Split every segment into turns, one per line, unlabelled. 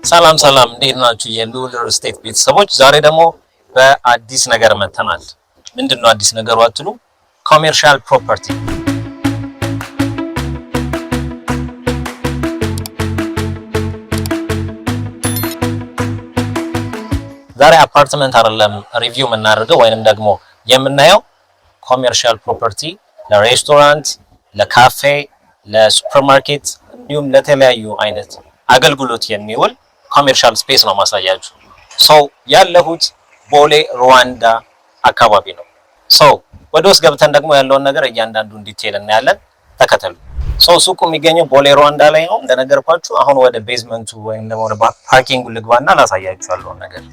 ሰላም ሰላም እንዴት ናችሁ? የልዑል ሪል ስቴት ቤተሰቦች ዛሬ ደግሞ በአዲስ ነገር መተናል። ምንድነው አዲስ ነገሩ አትሉ? ኮሜርሻል ፕሮፐርቲ። ዛሬ አፓርትመንት አይደለም ሪቪው የምናደርገው ወይንም ደግሞ የምናየው ኮሜርሻል ፕሮፐርቲ ለሬስቶራንት፣ ለካፌ፣ ለሱፐርማርኬት እንዲሁም ለተለያዩ አይነት አገልግሎት የሚውል ኮሜርሻል ስፔስ ነው ማሳያችሁ። ሰው ያለሁት ቦሌ ሩዋንዳ አካባቢ ነው። ሰው ወደ ውስጥ ገብተን ደግሞ ያለውን ነገር እያንዳንዱን ዲቴል እናያለን። ተከተሉ። ሰው ሱቁ የሚገኘው ቦሌ ሩዋንዳ ላይ ነው እንደነገርኳችሁ። አሁን ወደ ቤዝመንቱ ወይም ደግሞ ወደ ፓርኪንጉ ልግባና ላሳያችሁ ያለውን ነገር።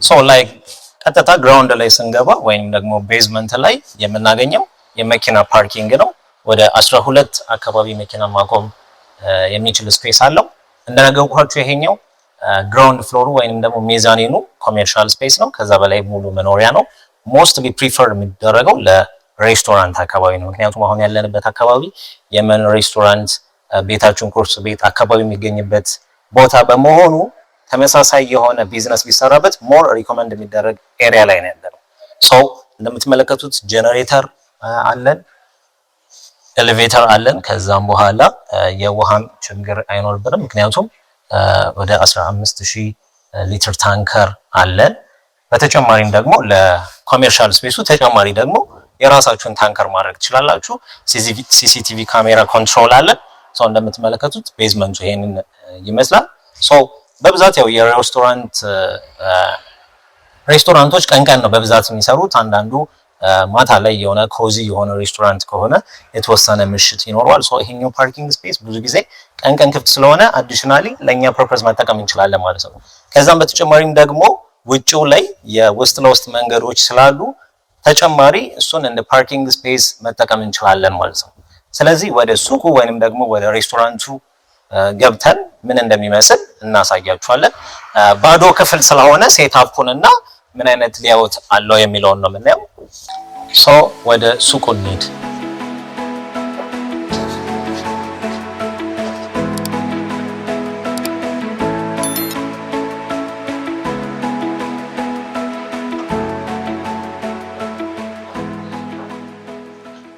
ሰው ላይ ቀጥታ ግራውንድ ላይ ስንገባ ወይም ደግሞ ቤዝመንት ላይ የምናገኘው የመኪና ፓርኪንግ ነው። ወደ 12 አካባቢ መኪና ማቆም የሚችል ስፔስ አለው። እንደነገርኳችሁ ይሄኛው ግራውንድ ፍሎሩ ወይንም ደግሞ ሜዛኒኑ ኮሜርሻል ስፔስ ነው። ከዛ በላይ ሙሉ መኖሪያ ነው። ሞስትሊ ፕሪፈር የሚደረገው ለሬስቶራንት አካባቢ ነው። ምክንያቱም አሁን ያለንበት አካባቢ የመን ሬስቶራንት፣ ቤታችን ቁርስ ቤት አካባቢ የሚገኝበት ቦታ በመሆኑ ተመሳሳይ የሆነ ቢዝነስ ቢሰራበት ሞር ሪኮመንድ የሚደረግ ኤሪያ ላይ ነው ያለነው። ሶ እንደምትመለከቱት ጄነሬተር አለን፣ ኤሌቬተር አለን። ከዛም በኋላ የውሃም ችግር አይኖርብንም፣ ምክንያቱም ወደ 15000 ሊትር ታንከር አለን። በተጨማሪም ደግሞ ለኮሜርሻል ስፔሱ ተጨማሪ ደግሞ የራሳችሁን ታንከር ማድረግ ትችላላችሁ። ሲሲቲቪ ካሜራ ኮንትሮል አለን። ሰው እንደምትመለከቱት ቤዝመንቱ ይሄንን ይመስላል። ሶ በብዛት ያው ሬስቶራንቶች ቀን ቀን ነው በብዛት የሚሰሩት። አንዳንዱ ማታ ላይ የሆነ ኮዚ የሆነ ሬስቶራንት ከሆነ የተወሰነ ምሽት ይኖረዋል። ሶ ይሄኛው ፓርኪንግ ስፔስ ብዙ ጊዜ ቀን ቀን ክፍት ስለሆነ አዲሽናሊ ለኛ ፐርፐዝ መጠቀም እንችላለን ማለት ነው። ከዛም በተጨማሪም ደግሞ ውጪው ላይ የውስጥ ለውስጥ መንገዶች ስላሉ ተጨማሪ እሱን እንደ ፓርኪንግ ስፔስ መጠቀም እንችላለን ማለት ነው። ስለዚህ ወደ ሱቁ ወይንም ደግሞ ወደ ሬስቶራንቱ ገብተን ምን እንደሚመስል እናሳያችኋለን። ባዶ ክፍል ስለሆነ ሴትአፑን እና ምን አይነት ሌአውት አለው የሚለውን ነው የምናየው። ሶ ወደ ሱቁ እንሂድ።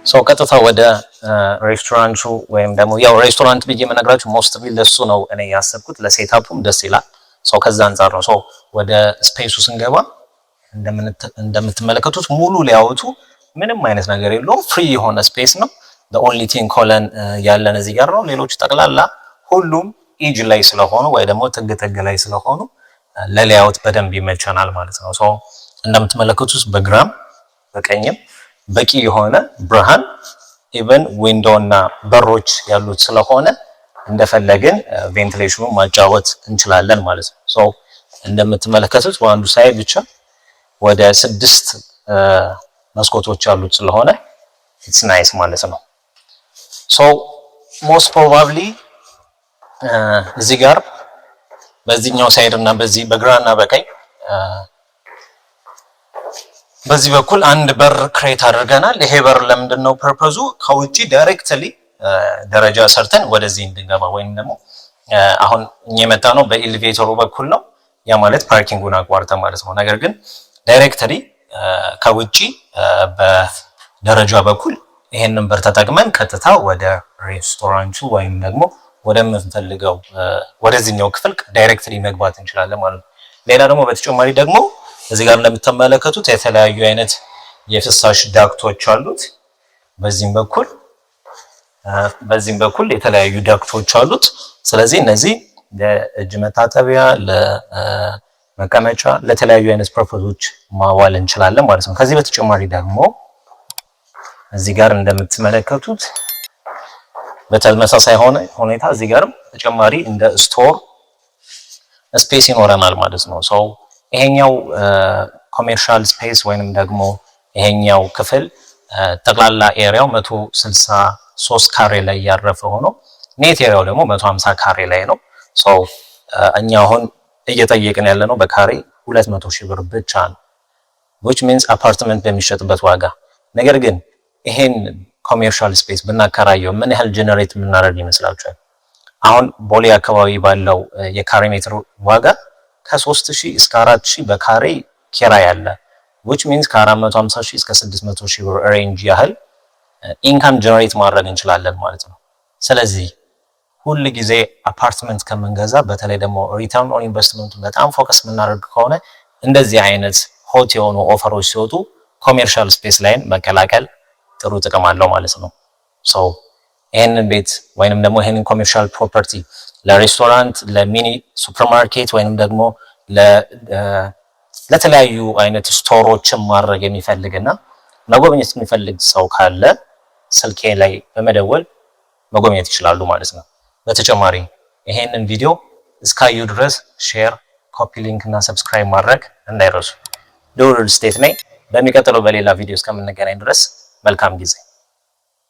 ሶ ቀጥታ ወደ ሬስቶራንቱ ወይም ደግሞ ያው ሬስቶራንት ብዬ የምነግራችሁ ሞስትሊ ለሱ ነው እኔ ያሰብኩት፣ ለሴትአፑም ደስ ይላል። ሶ ከዛ አንፃር ነው። ሶ ወደ ስፔሱ ስንገባ እንደምትመለከቱት ሙሉ ሊያወጡ ምንም አይነት ነገር የለውም። ፍሪ የሆነ ስፔስ ነው። the only thing ኮለን ያለን እዚህ ጋር ነው። ሌሎች ጠቅላላ ሁሉም ኢጅ ላይ ስለሆኑ ወይ ደግሞ ጥግ ላይ ስለሆኑ ለሊያውት በደንብ ይመቸናል ማለት ነው። ሶ እንደምትመለከቱት በግራም በቀኝም በቂ የሆነ ብርሃን ኢቨን ዊንዶ እና በሮች ያሉት ስለሆነ እንደፈለግን ቬንቲሌሽኑን ማጫወት እንችላለን ማለት ነው። ሶ እንደምትመለከቱት በአንዱ ሳይድ ብቻ ወደ 6 መስኮቶች ያሉት ስለሆነ ኢትስ ናይስ ማለት ነው። ሶ ሞስት ፕሮባብሊ እዚህ ጋር በዚህኛው ሳይድ እና በዚህ በግራና በቀኝ በዚህ በኩል አንድ በር ክሬት አድርገናል። ይሄ በር ለምንድነው ፐርፐዙ? ከውጪ ዳይሬክትሊ ደረጃ ሰርተን ወደዚህ እንድንገባ ወይም ደግሞ አሁን እኛ የመጣ ነው በኤሌቬተሩ በኩል ነው። ያ ማለት ፓርኪንጉን አቋርጠን ማለት ነው። ነገር ግን ዳይሬክትሊ ከውጪ በደረጃ በኩል ይሄንን በር ተጠቅመን ቀጥታ ወደ ሬስቶራንቱ ወይም ደግሞ ወደምንፈልገው ወደዚህኛው ክፍል ዳይሬክትሊ መግባት እንችላለን ማለት ነው። ሌላ ደግሞ በተጨማሪ ደግሞ እዚህ ጋር እንደምትመለከቱት የተለያዩ አይነት የፍሳሽ ዳክቶች አሉት። በዚህም በኩል የተለያዩ ዳክቶች አሉት። ስለዚህ እነዚህ ለእጅ መታጠቢያ፣ ለመቀመጫ፣ ለተለያዩ አይነት ፐርፖዞች ማዋል እንችላለን ማለት ነው። ከዚህ በተጨማሪ ደግሞ እዚህ ጋር እንደምትመለከቱት በተመሳሳይ ሁኔታ እዚህ ጋርም ተጨማሪ እንደ ስቶር ስፔስ ይኖረናል ማለት ነው። ሶ ይሄኛው ኮሜርሻል ስፔስ ወይንም ደግሞ ይሄኛው ክፍል ጠቅላላ ኤሪያው 163 ካሬ ላይ ያረፈ ሆኖ ኔት ኤሪያው ደግሞ 150 ካሬ ላይ ነው። ሶ እኛ አሁን እየጠየቅን ያለነው በካሬ 200,000 ብር ብቻ ነው። which means አፓርትመንት በሚሸጥበት ዋጋ። ነገር ግን ይሄን ኮሜርሻል ስፔስ ብናከራየው ምን ያህል ጀነሬት የምናደርግ ይመስላችኋል? አሁን ቦሌ አካባቢ ባለው የካሬ ሜትር ዋጋ ከ3000 እስከ 4000 በካሬ ኪራይ አለ which means ከ450 ሺህ እስከ 600 ሺህ ብር ሬንጅ ያህል ኢንካም ጀነሬት ማድረግ እንችላለን ማለት ነው። ስለዚህ ሁል ጊዜ አፓርትመንት ከምንገዛ በተለይ ደግሞ ሪተርን ኦን ኢንቨስትመንቱ በጣም ፎከስ የምናደርግ ከሆነ እንደዚህ አይነት ሆት የሆኑ ኦፈሮች ሲወጡ ኮሜርሻል ስፔስ ላይን መቀላቀል ጥሩ ጥቅም አለው ማለት ነው። ሶ ይሄንን ቤት ወይንም ደግሞ ይሄንን ኮሜርሻል ፕሮፐርቲ ለሬስቶራንት፣ ለሚኒ ሱፐርማርኬት ወይንም ደግሞ ለተለያዩ አይነት ስቶሮችን ማድረግ የሚፈልግና መጎብኘት የሚፈልግ ሰው ካለ ስልኬ ላይ በመደወል መጎብኘት ይችላሉ ማለት ነው። በተጨማሪ ይሄንን ቪዲዮ እስካዩ ድረስ ሼር፣ ኮፒ ሊንክ እና ሰብስክራይብ ማድረግ እንዳይረሱ። ዱር ሪል ስቴት ነኝ። በሚቀጥለው በሌላ ቪዲዮ እስከምንገናኝ ድረስ መልካም ጊዜ